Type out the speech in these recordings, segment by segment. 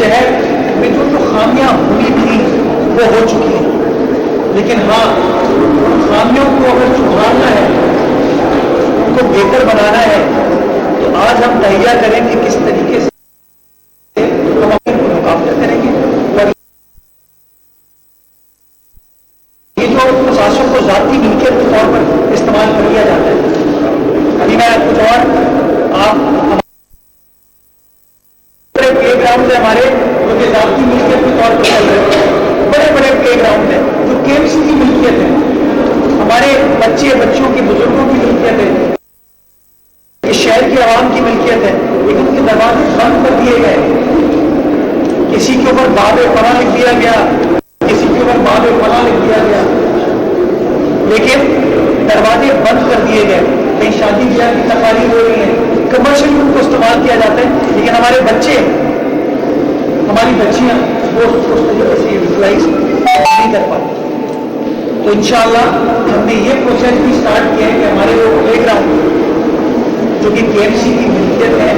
شہر میں جو خامیاں ہوئی تھیں وہ ہو چکی ہیں، لیکن ہاں خامیوں کو اگر سدھارنا ہے، ان کو بہتر بنانا ہے، تو آج ہم تہیا کریں کہ کس طریقے سے ہم اپنے مقابلہ کریں گے. اور یہ جو اثاثوں کو ذاتی ملکیت کے طور پر استعمال کر لیا جاتا ہے، ابھی میں کچھ اور آپ پلے گراؤنڈ ہے ہمارے جو کہ ذاتی ملکیت کے طور پر چل رہے ہیں، بڑے بڑے پلے گراؤنڈ ہیں جو KMC کی ملکیت ہے، ہمارے بچوں کی بزرگوں کی ملکیت ہے، اس شہر کی عوام کی ملکیت ہے، لیکن ان کے دروازے بند کر دیے گئے. کسی کے اوپر باب فلاں لکھ دیا گیا، کسی کے اوپر باب فلاں لکھ دیا گیا، لیکن دروازے بند کر دیے گئے. کہیں شادی بیاہ کی تقاریب ہو رہی ہیں، کمرشل ان کو استعمال کیا جاتا ہے، لیکن ہمارے بچے، ہماری بچیاں وہ اس طریقے سے یوٹیلائز نہیں کر پاتے. تو انشاءاللہ ہم نے یہ پروسیس بھی اسٹارٹ کیا ہے کہ ہمارے جو پلے گراؤنڈ جو کہ KMC کی ملکیت ہے،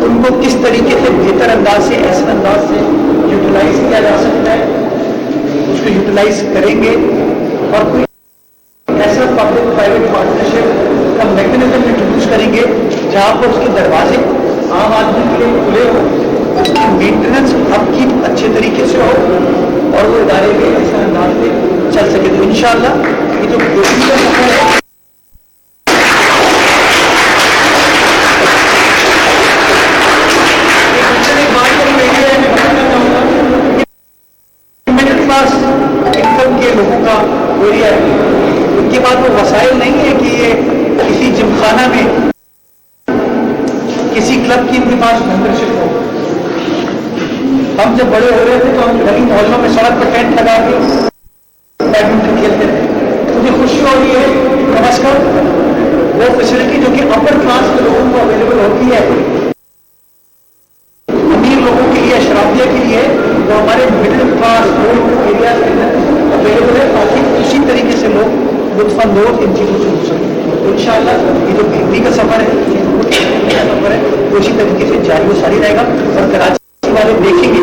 ان کو کس طریقے سے بہتر انداز سے، ایسے انداز سے یوٹیلائز کیا جا سکتا ہے، اس کو یوٹیلائز کریں گے. اور کوئی ایسا پبلک پرائیویٹ پارٹنرشپ کا میکنزم انٹروڈیوس کریں گے جہاں پر اس کے دروازے عام آدمی کے لیے کھلے ہو، اس کی مینٹیننس اب کی اچھے طریقے سے ہو، اور وہ ادارے کے ایسے انداز سے چل سکے. تو انشاءاللہ یہ جو کوشش کا سفر ہے، انکم کے لوگوں کا ایریا ہے، ان کے پاس وہ وسائل نہیں ہے کہ یہ کسی جم خانہ میں، کسی کلب کی ان کے پاس ممبرشپ ہو. ہم جب بڑے ہو رہے تھے تو ہم گلی محلوں میں سڑک پر ٹینٹ لگا کے بیڈمنٹن کھیلتے تھے. مجھے خوشی ہو رہی ہے کم از کم وہ فیسلٹی جو کہ اپر کلاس کے لوگوں کو اویلیبل ہوتی ہے، امیر لوگوں کے لیے، اشرافیہ کے لیے، وہ ہمارے مڈل کلاس لوگ ایریاز کے اندر اویلیبل ہے، تاکہ اسی طریقے سے لوگ لطف اندوز ان چیزوں سے ہو سکیں. تو انشاءاللہ یہ جو بہتری کا سفر ہے، کا سفر ہے، وہ اسی طریقے سے جاری و ساری رہے گا. اور کراچی والے دیکھیں گے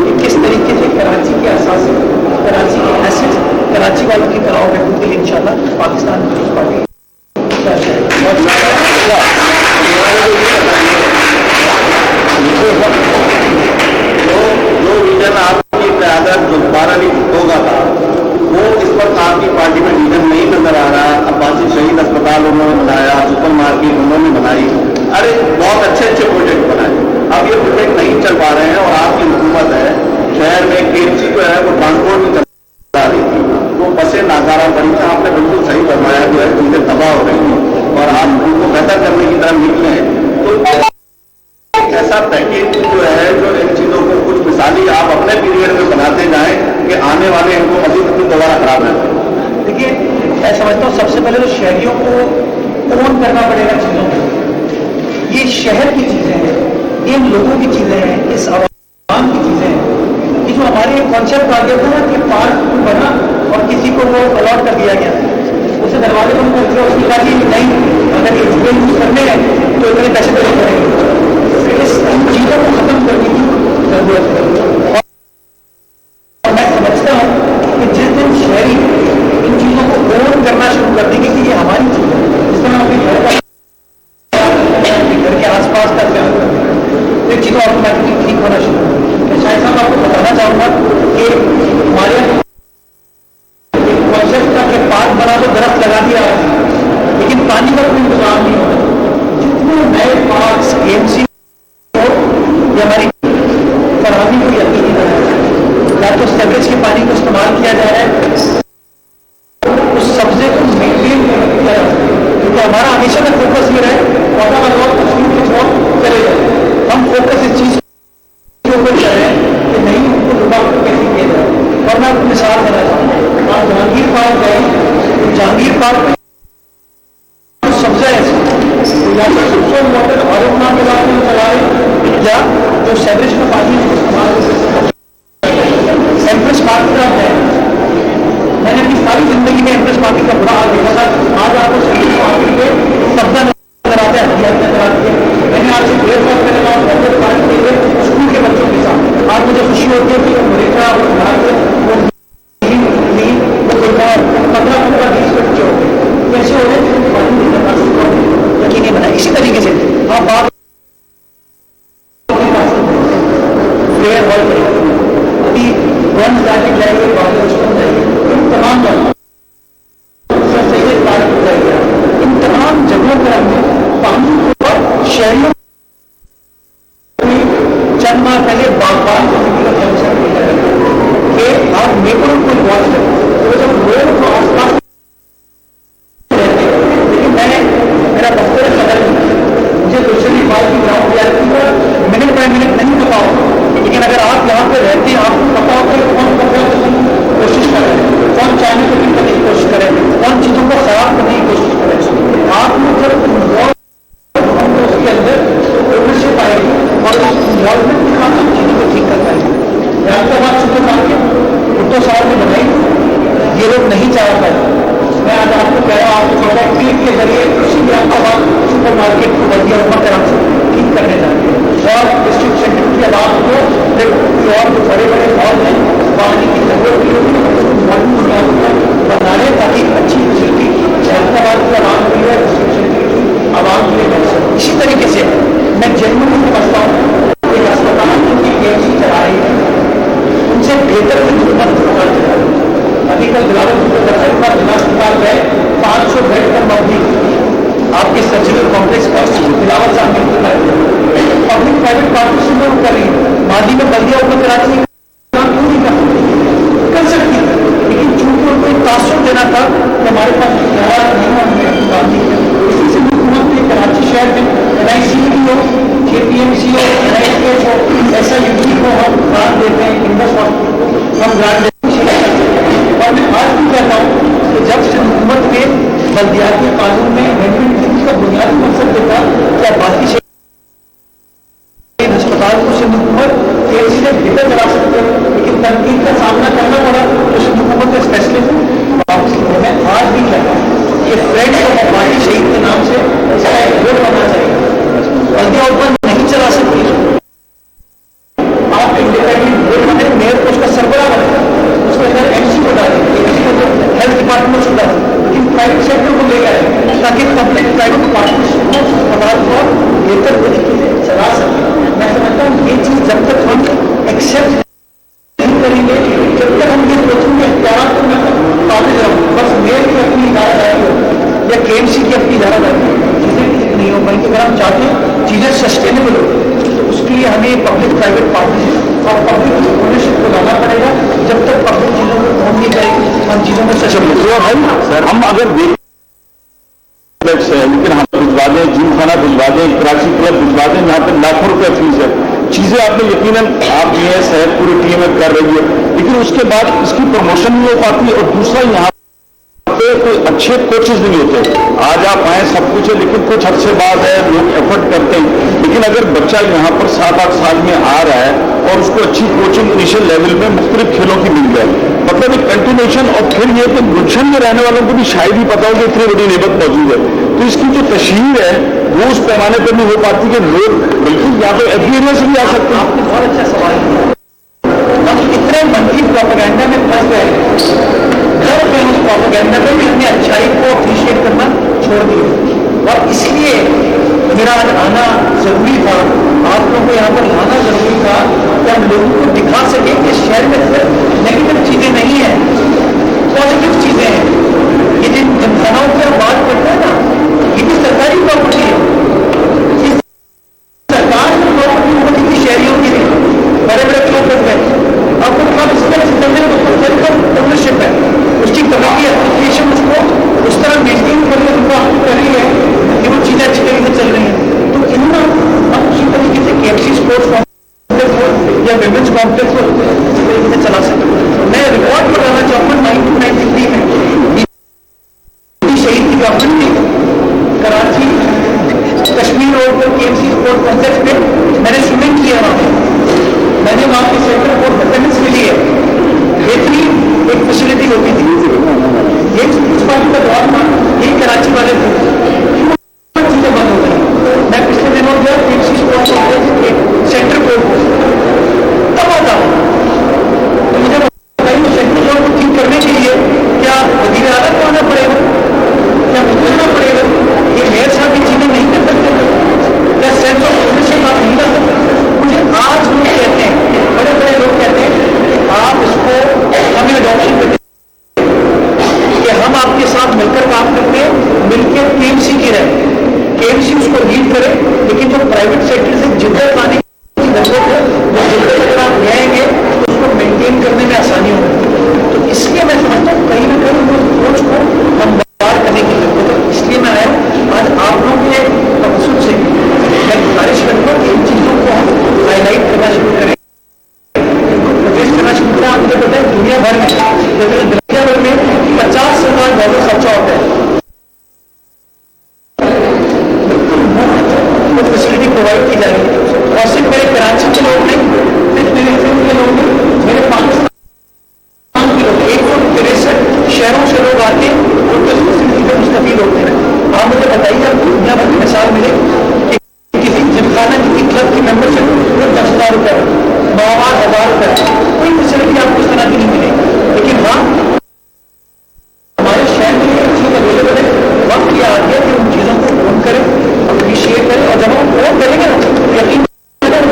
کہ کس طریقے سے کراچی کے اساس، کراچی کے ایسٹ کراچی والوں کی طرح رکھنے کے لیے انشاءاللہ پاکستان پیپلز پارٹی جو ویژن آپ کی قیادت جو 12 ہوگا تھا، وہ اس وقت آپ کی پارٹی میں ویژن نہیں نظر آ رہا. عباسی شہید اسپتال انہوں نے بنایا، سپر مارکیٹ انہوں نے بنائی، ارے بہت اچھے اچھے پروجیکٹ بنائے. اب یہ پروجیکٹ نہیں چل پا رہے ہیں، اور آپ کی حکومت ہے شہر میں KMC جو ہے وہ ٹرانسپورٹ نہیں چلا رہی تھی، وہ بسیں ناکارہ پڑی ہیں. آپ نے بالکل صحیح فرمایا، جو ہے چیزیں تباہ ہو رہی ہیں، اور آپ ان کو بہتر کرنے کی طرف نکلے ہیں. تو ایسا پیکیج جو ہے جو ان چیزوں کو کچھ مثالی آپ اپنے پیریڈ میں بناتے جائیں کہ آنے والے ان کو مزید اپنی دوبارہ خراب نہ کریں. دیکھیے میں سمجھتا ہوں سب سے پہلے تو شہریوں کو اون کرنا پڑے گا چیزوں کو. یہ شہر کی چیزیں ہیں، یہ ان لوگوں کی چیزیں ہیں، اس عوام کی چیزیں ہیں. یہ جو ہمارے کانسیپٹ آ گیا تھا نا کہ پارک بنا اور کسی کو وہ الاٹ کر دیا گیا، اسے دروازے بند کر دیا، اس کی بات یہ نہیں، اگر یہ جگہ یوز کرنے ہیں تو اتنے پیسے دینے پڑیں گے. اس چیزوں کو ختم کرنے کی ضرورت ہے. اور میں سمجھتا ہوں کہ جس دن شہری ان چیزوں کو اون کرنا شروع کر دیں گے کہ یہ ہماری چیز ہے، جس طرح اپنے گھر کے آس پاس کا خیال کرتے ہیں، یہ چیزیں آٹومیٹکلی ٹھیک ہونا شروع ہوگی. میں شاید صاحب آپ کو بتانا چاہوں گا کہ ہمارے کانسیپٹ کا کہ پارک بنا تو درخت لگا دیا، لیکن پانی کا کوئی انتظام نہیں ہوتا. جتنے نئے پارکس KMC ہماری فراہمی کو یقینی بنانا، یا تو سیوریج کے پانی کو استعمال کیا جا رہا ہے، اس سبزے کو مینٹین کیا جا سکتا ہے. کیونکہ ہمارا ہمیشہ کا فوکس یہ رہے پودا لگاؤ تصویر کے چھوڑ چلے جائے. ہم فوکس اس چیز کے اوپر کر رہے ہیں کہ نہیں ان کو لبا کیسے کیا جائے. اور میں آپ کو مثال دینا چاہوں گا، آپ جہانگیر پارک گئے، جہانگیر پارک سبزہ ایسے یا تو سبزہ واٹر عالم نام کے بعد میں چلا رہے، یا جو वहाँ बात प्लेयर हॉल पड़ेगा, अभी वन जाके जाएंगे, जाएंगे, इन तमाम इन तमाम जगहों पर हमने पानी को शहरियों चंद माह पहले बागबान का फंक्शन कि आप नेबरों को इन्वॉल्व करें, तो जब लोग को आसपास रहते हैं, लेकिन मेरा दफ्तर सदर मुझे दूसरी बात की ग्राउंड रियलिटी का मिनट बाय मिनट नहीं पता होगा, लेकिन अगर आप यहाँ पर रहते हैं आपको पता होता है कौन कोशिश कर रहे हैं, कौन चाइना को करने की कोशिश करे, कौन चीज़ों को खराब करने की कोशिश करे। आप लोग जब उसके अंदर ओनरशिप आएगी और इन्वॉल्वमेंट के साथ चीज़ों को ठीक कर पाएंगे। हैदराबाद सुपर मार्केट भुट्टो साहब ने बनाई, ये लोग नहीं चाह पाए। मैं आज आपको कह रहा हूँ, आपको थोड़ा क्लिक के जरिए उसी हैदराबाद सुपर मार्केट को बल्दिया उम्र तरह से ठीक करने जाते हैं और डिस्ट्रिक्ट सेक्रेटरी की आवाज़ को और जो बड़े बड़े हॉल हैं पानी की जरूरत भी होगी बनाने ताकि अच्छी फैसिलिटी हैदराबाद की आवाम के लिए आवाम के लिए मिल सके। इसी तरीके से मैं जनरली समझता हूँ कि अस्पताल की केएमसी चला रही है उनसे बेहतर अस्पताल चला रही है। अभी कल बिलावल जिला अस्पताल गए 500 बेड पर मौजूद आपके सर्जिकल कॉम्प्लेक्स पर बिलावल साहब पब्लिक प्राइवेट पार्टनरशिप में कर रही है। मादी में बल्दिया ऊपर कराची काम क्यों नहीं कर सकती, लेकिन चूंकि उनको एक तासुर देना था कि हमारे पास इख्तियार नहीं है, इसी से मुख्यमंत्री कराची शहर में NICU हो, KPMC हो, NICH हो, ऐसा यूटी को हम ग्रांट देते हैं, इंडस हॉस्पिटल को हम ग्रांट देते हैं। और मैं आज भी कहता हूँ कि जब से हुकूमत ने बल्दियाती कानून में अमेंडमेंट का बुनियादी मकसद देखा क्या बाकी अस्पताल को सिंध हुकूमत केएमसी से बेहतर चला सकते हैं, लेकिन तनकीद का सामना करना पड़ा तो सिंध हुकूमत का स्पेशलिस्ट वापस लिया। मैं आज भी कहता हूँ कि फ्रेंड को हमारी शहीद के नाम से इसका एक बोर्ड बनना चाहिए। बल्दिया ऊपर नहीं चला सकती, आप इंडिपेंडेंट बोर्ड बने, मेयर को उसका सरबराह बने, उसके अंदर MC को डालें, हेल्थ डिपार्टमेंट को डालें, लेकिन प्राइवेट सेक्टर को ले गए ताकि पब्लिक प्राइवेट पार्टनरशिप को अस्पताल को बेहतर तरीके से चला सके। मैं समझता हूँ ये चीज़ जब तक हम एक्सेप्ट नहीं करेंगे, जब तक हम ये सोचेंगे इख्तियार को मैं काबिज रहूँ, बस मेयर की अपनी इजारादारी हो या KMC की अपनी इजारादारी हो, चीज़ें ठीक नहीं हो पाएंगी। अगर हम चाहते हैं चीज़ें सस्टेनेबल हो तो उसके लिए हमें पब्लिक प्राइवेट पार्टनरशिप और पब्लिक ओनरशिप को लाना पड़ेगा। जब तक पब्लिक चीज़ों को पहुँच नहीं करेगी हम चीज़ों में सस्टेनेबल सर हम अगर देख लेकिन हम भिजवा दें, जिम खाना भिजवा दें, कराची क्लब भिजवा दें, यहाँ पे लाखों रुपए फीस है। चीज़ें आपने यकीनन आप ये सेहत पूरी टीम में कर रही है, लेकिन उसके बाद इसकी प्रमोशन नहीं हो पाती और दूसरा यहाँ पे कोई अच्छे कोचेज नहीं होते। आज आप आए सब कुछ है, लेकिन कुछ अरसे बाद है लोग एफर्ट करते हैं, लेकिन अगर बच्चा यहाँ पर 7-8 साल में आ रहा है और उसको अच्छी कोचिंग इनिशियल लेवल में मुख्तलिफ खेलों की मिल जाए, मतलब एक कंटिन्यूशन, और फिर ये कि गुलशन में रहने वालों को भी शायद ही पता हो कि इतनी बड़ी नेमत मौजूद है, तो इसकी जो तशहीर है वो उस पैमाने पर नहीं हो पाती कि लोग बिल्कुल या तो एग्रीरिया से भी आ सकते हैं। आपने बहुत अच्छा सवाल किया। हम इतने मंदी प्रोपेगेंडा में फंस गए, घर पे उस प्रोपेगेंडा में भी हमने अच्छाई को अप्रिशिएट करना छोड़ दिया, और इसलिए मेरा आज आना जरूरी था, आप लोगों को यहाँ पर लाना जरूरी था कि हम लोगों को दिखा सके कि शहर में सिर्फ नेगेटिव चीज़ें नहीं हैं, पॉजिटिव चीज़ें हैं। ये जिन जिमखानाओं की हम बात करते हैं ना, ये भी सरकारी प्रॉपर्टी है, सरकार की प्रॉपर्टी होती थी शहरियों की भी, बड़े बड़े क्लब गए, अब वो क्लब ओनरशिप है, उसकी कमेटी एप्लीकेशन उसको उस तरह मेंटेन करने को कर रही है कि वो चीज़ें अच्छी तरीके से चल रही हैं। तो इनमें हम उसी तरीके से KFC स्पोर्ट्स कॉम्प्लेक्स हो या विमेंस कॉम्प्लेक्स हो उसी तरीके से चला सकते। मैं रिकॉर्ड बताना चाहूँगा 1993 में शहीद की गवर्नमेंट ने कराची कश्मीर रोड पर KFC स्पोर्ट्स कॉम्प्लेक्स पे मैंने स्विमिंग किया वहाँ पर, मैंने वहाँ के सेंटर को अटेंडेंस के लिए बेहतरीन एक फैसिलिटी होती थी। एक उस बात का दौर था, यही कराची वाले थे, चीज़ें बंद हो गई। मैं पिछले दिनों गया KFC स्पोर्ट्स कॉम्प्लेक्स के सेंटर कोर्ट को, तब आता हूँ तो मुझे बताइए सेंटर कोर्ट को ठीक करने के लिए क्या वज़ीर आला को आना पड़ेगा, क्या मुझे आना पड़ेगा? ये मेयर साहब की चीज़ें नहीं कर सकते, क्या प्रोवाइड की जा रही है। और सिर्फ मेरे कराची के लोग नहीं, सिर्फ मेरे सिंध के लोग नहीं, मेरे पाकिस्तान के लोग 163 शहरों से लोग आते हैं और जिंदगी में मुस्तफीद होते हैं। आप मुझे बताइए, आपको दुनिया भर की मिसाल मिले कि किसी जिमखाना किसी क्लब की मेंबरशिप वो 10,000 रुपये, 9,000 रुपये, कोई फैसिलिटी आपको इस तरह की नहीं मिलेगी। लेकिन हाँ, हमारे शहर में एक चीज अवेलेबल है, वक्त ये आ गया कि उन चीज़ों को ओन करें, अप्रिशिएट करें, और जब हम ओन करेंगे ना तो यकीन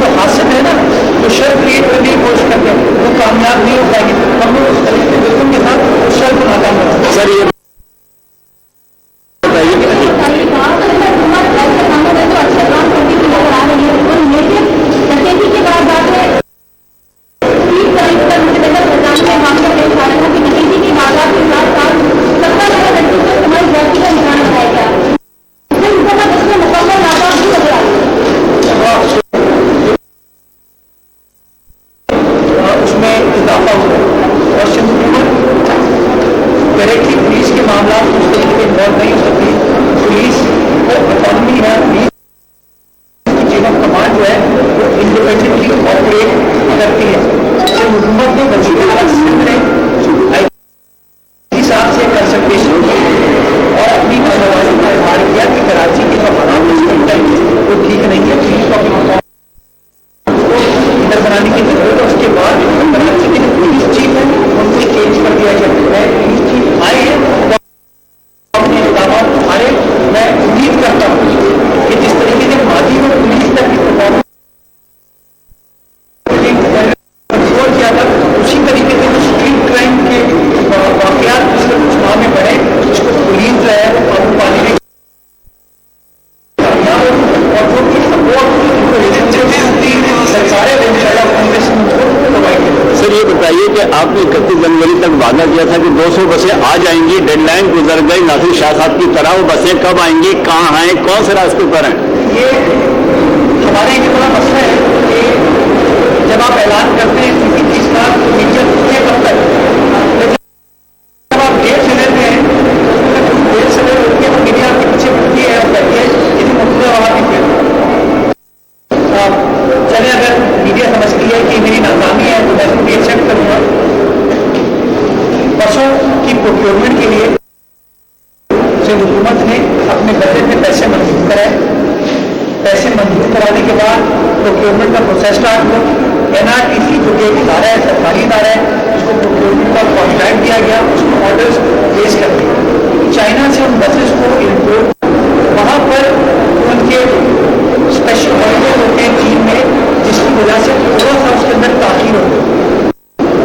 जो हासिल है ना, जो शर क्रिएट करने की कोशिश करते हैं वो कामयाब नहीं हो पाएंगे। हम लोग उस तरीके के दुश्मन के साथ उस शर को नाकाम करें। सर ये आपने 31 जनवरी तक वादा किया था कि 200 बसें आ जाएंगी, डेडलाइन गुजर गई, नासिर शाह साहब की तरह। वो बसें कब आएंगी, कहाँ हैं, कौन से रास्ते पर हैं? ये हमारे ये बड़ा मसला है कि जब आप ऐलान करते हैं किसी चीज़ का तो मीडिया पूछे कब तक, जब आप देर से लेते हैं देर से लेते हैं तो मीडिया आपके पीछे पड़ती है और कहती है किसी मुद्दे वाला नहीं। चले अगर मीडिया समझती है कि मेरी नाकामी है तो मैं इसको एक्सेप्ट करूँगा। बसों की प्रोक्योरमेंट के लिए हुकूमत ने अपने बजट में पैसे मंजूर कराए। पैसे मंजूर कराने के बाद प्रोक्योरमेंट का प्रोसेस स्टार्ट हुआ। NRTC जो कि एक इदारा है, सरकारी इदारा है, उसको प्रोक्योरमेंट का कॉन्ट्रैक्ट दिया गया, उसको ऑर्डर्स प्लेस कर दिए। चाइना से उन बसेस को इम्पोर्ट, वहाँ पर उनके स्पेशल हॉलीडे होते हैं चीन में, जिसकी वजह से थोड़ा सा उसके अंदर ताखीर हो गई।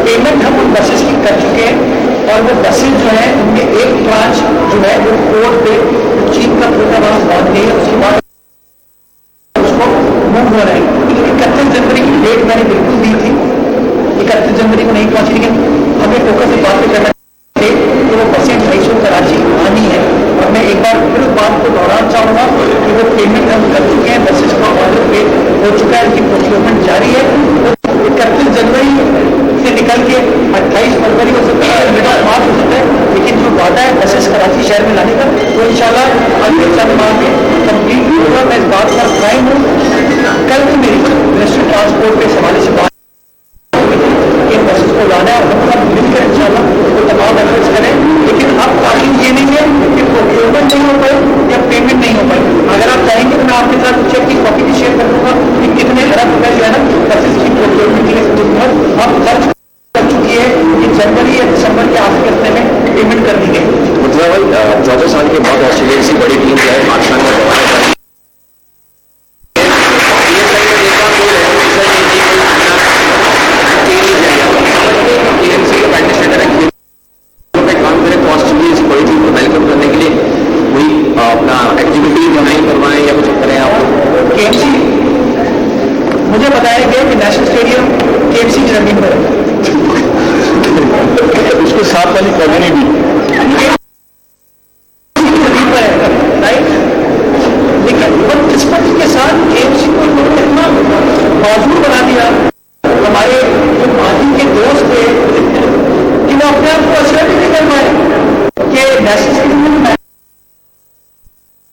पेमेंट हम उन बसेस की कर चुके हैं और वो बसेस जो है उनमें एक ट्रांच जो है वो पोर्ट पे चीन का कोटा वहाँ बांधते हैं, उसके बाद उसको मूव हो रहे हैं। 31 जनवरी की डेट मैंने बिल्कुल दी थी, 31 जनवरी को नहीं पहुंची, लेकिन हमें फोकस इस बात पे करना थे कि वो बसें 250 कराची आनी है। और मैं एक बार फिर उस बात को दोहराना चाहूँगा कि वो पेमेंट हम कर चुके हैं, बसेस का ऑर्डर पे हो चुका है, उनकी प्रोक्योरमेंट जारी है। 31 जनवरी से निकल के 28 फरवरी हो सकता है, मिड ऑफ मार्च हो सकता है, लेकिन जो वादा है बसेस कराची शहर में लाने का वो इंशाल्लाह अगले 4 माह में कंप्लीट होगा। मैं इस बात पर कायम हूँ। कल भी मेरी मिनिस्ट्री ट्रांसपोर्ट के हवाले से बात इन बसेस को लाना है और हम सब मिलकर इंशाल्लाह वो तमाम एफर्ट्स करें। लेकिन अब तारीफ ये नहीं है कि प्रोक्योरमेंट नहीं हो पाए या पेमेंट नहीं हो पाए। अगर आप चाहेंगे तो मैं आपके साथ चेक की कॉपी भी शेयर कर दूंगा कि कितने अरब रुपए जो है ना बसेस की प्रोक्योरमेंट के लिए अब खर्च कर चुकी है। ये जनवरी या दिसंबर के आखिरी हफ्ते में पेमेंट कर दी गई। मतलब भाई 14 साल के बाद ऑस्ट्रेलिया से बड़ी टीम है, पाकिस्तान का दौरा है। मुझे बताया गया कि नेशनल स्टेडियम KMC की जमीन पर है, उसके साथ वाली कॉलोनी भी जमीन पर है, राइट। लेकिन बदकिस्मती के साथ KMC को इतना मौजूद बना दिया हमारे जो माजी के दोस्त थे कि वो अपने आप को असर भी नहीं कर पाए कि नेशनल स्टेडियम में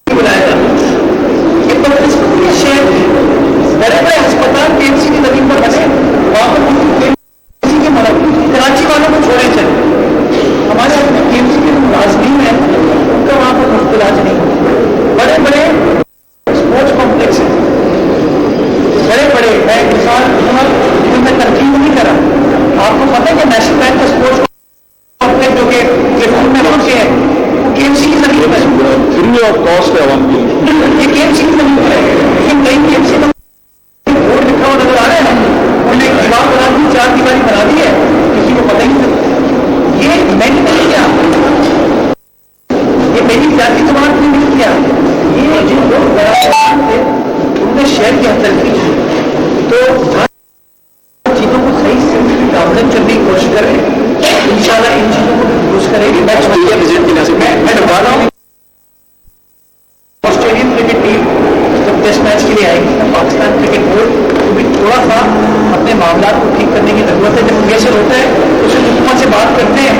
बुलाया था। ये बदकिस्मती के शेर तलखी तो चीज़ों को सही से आमदन करने की कोशिश करें, इंशाल्लाह इन चीज़ों को दुरुस्त करेंगे। मैं डरवा रहा हूँ ऑस्ट्रेलियन क्रिकेट टीम जब टेस्ट मैच के लिए आएगी तो पाकिस्तान क्रिकेट बोर्ड को भी थोड़ा सा अपने मामला को ठीक करने की जरूरत है। जब प्रेशर होता है तो उसे हुकूमत से बात करते हैं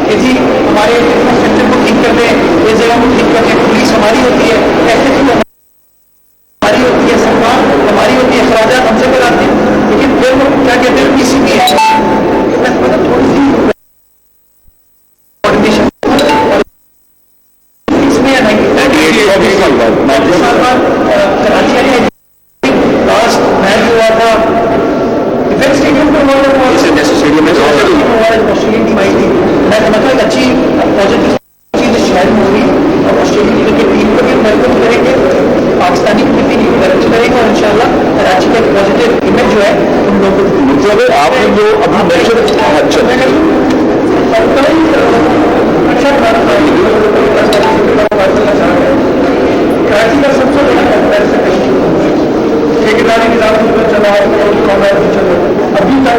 कि जी हमारे इंफ्रास्ट्रक्चर को ठीक कर दें, ये जगह को ठीक कर दें, पुलिस हमारी होती है, ऐसे हमारी होती है, सरकार हमारी होती है, अखराजात हमसे कराते हैं, लेकिन फिर वो क्या कहते हैं पीसीबी है थोड़ी सी इसमें कराची लास्ट मैच हुआ था डिफेंस स्टेडियम पर हुआ था, ऑस्ट्रेलियन टीम आई थी। मैं समझता हूँ अच्छी पॉजिटिव चीज़ शहर में हुई और ऑस्ट्रेलियन क्रिकेट टीम को भी वेलकम करेंगे, पाकिस्तानी क्रिकेट टीम को वेलकम करेंगे और इंशाल्लाह कराची का पॉजिटिव इमेज जो है उन लोगों को आपने जो अभी मेंशन कराची का सबसे बड़ा ठेकेदारी निजाम चला है, अभी तक